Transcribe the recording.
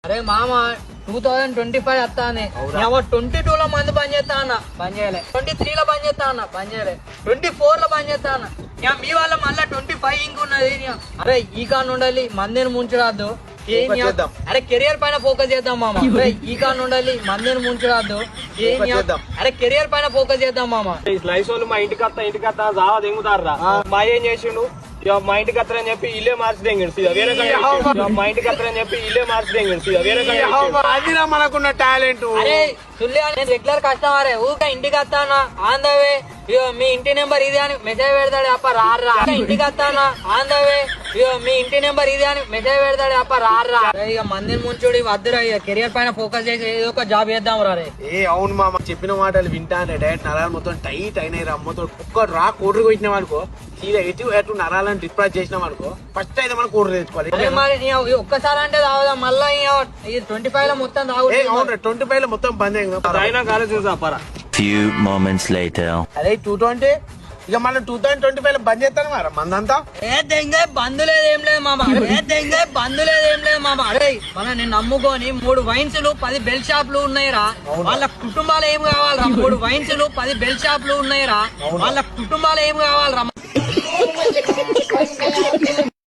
అరే మామ 2025 వస్తానే 22 లో మంది బంద్ చేస్తా అన్న బంద్ చేయలే, 23 లో బంద్ చేస్తా అన్న బంద్ చేయలే, 24 లో బంద్ చేస్తా అన్న. మీ వాళ్ళ మళ్ళా 25 ఇంకున్నది. అరే ఈ కాన్ ఉండాలి మందిని ముంచరాదు. అరే కెరియర్ పైన ఫోకస్ చేద్దాం మామ. ఈ కాన్ ఉండాలి మందిని ముంచరాదు. అరే కెరియర్ పైన ఫోకస్ చేద్దాం మామ. లైఫ్ వాళ్ళు మా ఇంటికి వస్తా జావా దింగుతారా. మా ఏం చేసిండు మా ఇంటికి వస్తారని చెప్పి ఇల్లే మార్చి తెంగిండు వేరే మా ఇంటికి వస్తారని చెప్పి ఇల్లే మార్చి తెంగిండు వేరే అదిరా మనకున్న టాలెంట్. అరే సుల్లి నేను రెగ్యులర్ కస్టమరే. ఊక ఇంటికి వస్తానా ఆన్ ద వే మీ ఇంటి నెంబర్ ఇది అని మెసేజ్ పెడతాడు అప్ప రారా. ఇంటికి వస్తానా ఆన్ ద వే మీ ఇంటి నెంబర్ ఇది అని మెసేజ్ పెడతాడు అప్ప రారా. ఇక మందిని ముంచుడు వద్దురా. ఇక కెరియర్ పైన ఫోకస్ చేసి ఏదో ఒక జాబ్ చేద్దాం రా. ఏ అవును మామ చెప్పిన మాటలు వింటానే డైరెక్ట్ నరాలు మొత్తం టైట్ అయినాయి. మొత్తం ఒక్క రా కోటరు కొట్టినాం అనుకో సీదా ఎటు నరాలను డిస్ప్రాచ్ చేసినాం అనుకో ఫస్ట్ అయితే మనం కోటరు తెచ్చుకోవాలి. మరి ఒక్కసారి అంటే తాగుదా మళ్ళా 25 లో మొత్తం తాగు. 25 లో మొత్తం బంద్ అయింది. Few moments later. అదే 220 ఇక మనం 2025 లో బంద్ చేస్తాను మరి మందంతా. బంధు లేదేం లేదు మామ. బంధు లేదేం లేదు మామ. అరే మన నేను నమ్ముకొని 3 వైన్స్లు 10 బెల్ షాప్లు ఉన్నాయిరా. వాళ్ళ కుటుంబాలు ఏం కావాలరా. 3 వైన్స్లు 10 బెల్ షాప్లు ఉన్నాయిరా. వాళ్ళ కుటుంబాలు ఏం కావాలరా.